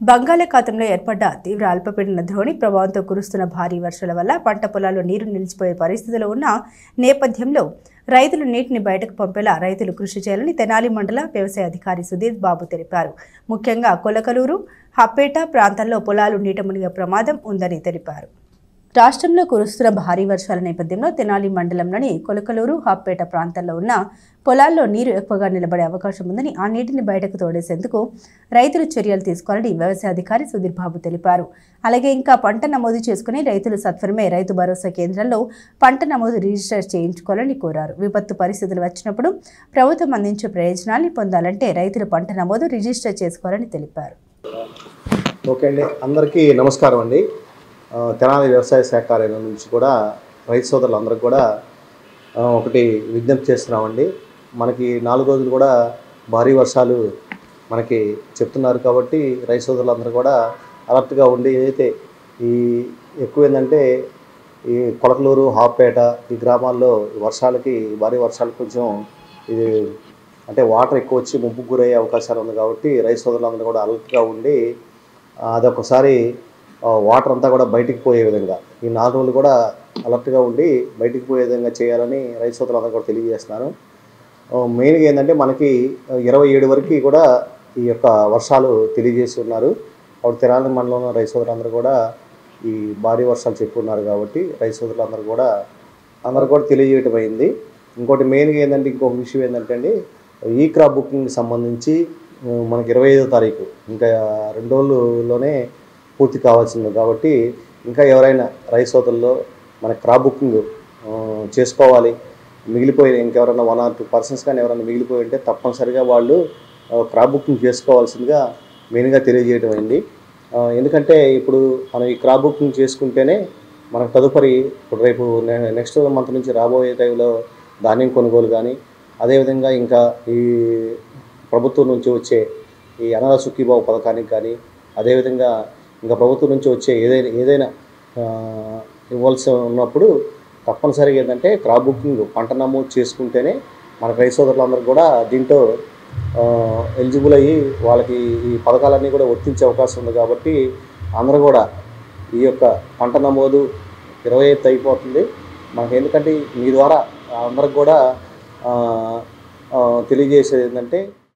బంగాళాఖాతంలో ఏర్పడ్డ తీవ్ర అల్పపీడన ద్రోణి ప్రభావంతో కురుస్తున్న భారీ వర్షాల వల్ల పంట పొలాల్లో నీరు నిలిచిపోయే పరిస్థితిలో ఉన్న నేపథ్యంలో రైతులు నీటిని బయటకు పంపేలా రైతులు కృషి చేయాలని తెనాలి మండల వ్యవసాయ అధికారి సుధీర్ బాబు తెలిపారు. ముఖ్యంగా కొలకలూరు, హప్పేట ప్రాంతాల్లో పొలాలు నీట మునిగే ప్రమాదం ఉందని తెలిపారు. రాష్ట్రంలో కురుస్తున్న భారీ వర్షాల నేపథ్యంలో తెనాలి మండలంలోని కొలకలూరు, హప్పేట ప్రాంతాల్లో ఉన్న పొలాల్లో నీరు ఎక్కువగా నిలబడే అవకాశం ఉందని, ఆ నీటిని బయటకు తోడేసేందుకు రైతులు చర్యలు తీసుకోవాలని వ్యవసాయ అధికారి సుధీర్ బాబు తెలిపారు. అలాగే ఇంకా పంట నమోదు చేసుకుని రైతులు సత్వరమే రైతు భరోసా కేంద్రాల్లో పంట నమోదు రిజిస్టర్ చేయించుకోవాలని కోరారు. విపత్తు పరిస్థితులు వచ్చినప్పుడు ప్రభుత్వం అందించే ప్రయోజనాన్ని పొందాలంటే రైతులు పంట నమోదు రిజిస్టర్ చేసుకోవాలని తెలిపారు. ఓకే అండి, అందరికీ నమస్కారం అండి. తెనాలి వ్యవసాయ శాఖ కార్యాలయం నుంచి కూడా రైతు సోదరులందరికీ కూడా ఒకటి విజ్ఞప్తి చేస్తున్నామండి. మనకి 4 రోజులు కూడా భారీ వర్షాలు మనకి చెప్తున్నారు కాబట్టి రైతు సోదరులందరూ కూడా అలర్ట్గా ఉండి, ఏదైతే ఈ ఎక్కువ ఏంటంటే ఈ కొలకలూరు, హాప్పేట ఈ గ్రామాల్లో వర్షాలకి భారీ వర్షాలు కొంచెం ఇది అంటే వాటర్ ఎక్కువ వచ్చి ముంపుకు గురయ్యే అవకాశాలు ఉంది కాబట్టి రైతు సోదరులందరూ కూడా అలర్ట్గా ఉండి అదొకసారి వాటర్ అంతా కూడా బయటికి పోయే విధంగా ఈ 4 రోజులు కూడా అలర్ట్గా ఉండి బయటికి పోయే విధంగా చేయాలని రైతు సోదరులందరూ కూడా తెలియజేస్తున్నాను. మెయిన్గా ఏంటంటే మనకి 27 వరకు కూడా ఈ యొక్క వర్షాలు తెలియజేసి ఉన్నారు. అప్పుడు తెనాలి మండలంలో రైతు సోదరులందరూ కూడా ఈ భారీ వర్షాలు చెప్పున్నారు కాబట్టి రైతు సోదరులందరూ కూడా తెలియజేయటం అయింది. ఇంకోటి మెయిన్గా ఏంటంటే ఇంకొక విషయం ఏంటంటే అండి, ఈ క్రాప్ బుకింగ్కి సంబంధించి మనకి 25వ తారీఖు ఇంకా 2 రోజుల్లోనే పూర్తి కావాల్సింది కాబట్టి ఇంకా ఎవరైనా రైతు సోదరుల్లో మన క్రాప్ బుకింగ్ చేసుకోవాలి, మిగిలిపోయి ఇంకెవరైనా 1 or 2 persons కానీ ఎవరైనా మిగిలిపోయి ఉంటే తప్పనిసరిగా వాళ్ళు క్రాప్ బుకింగ్ చేసుకోవాల్సిందిగా మెయిన్గా తెలియజేయడం అయింది. ఎందుకంటే ఇప్పుడు మనం ఈ క్రాప్ బుకింగ్ చేసుకుంటేనే మనకు తదుపరి ఇప్పుడు రేపు నెక్స్ట్ మంత్ నుంచి రాబోయే టైంలో ధాన్యం కొనుగోలు కానీ, అదేవిధంగా ఇంకా ఈ ప్రభుత్వం నుంచి వచ్చే ఈ అన్నదాత సుఖీభావ పథకానికి కానీ, అదేవిధంగా ఇంకా ప్రభుత్వం నుంచి వచ్చే ఏదైనా ఇవ్వాల్సి ఉన్నప్పుడు తప్పనిసరిగా ఏంటంటే క్రాప్ బుకింగ్ పంట నమోదు చేసుకుంటేనే మన రైతు సోదరులందరూ కూడా దీంట్లో ఎలిజిబుల్ అయ్యి వాళ్ళకి ఈ పథకాలన్నీ కూడా వర్తించే అవకాశం ఉంది. కాబట్టి అందరూ కూడా ఈ యొక్క పంట నమోదు 25 అయిపోతుంది మనకి. ఎందుకంటే మీ ద్వారా అందరికి కూడా తెలియజేసేది ఏంటంటే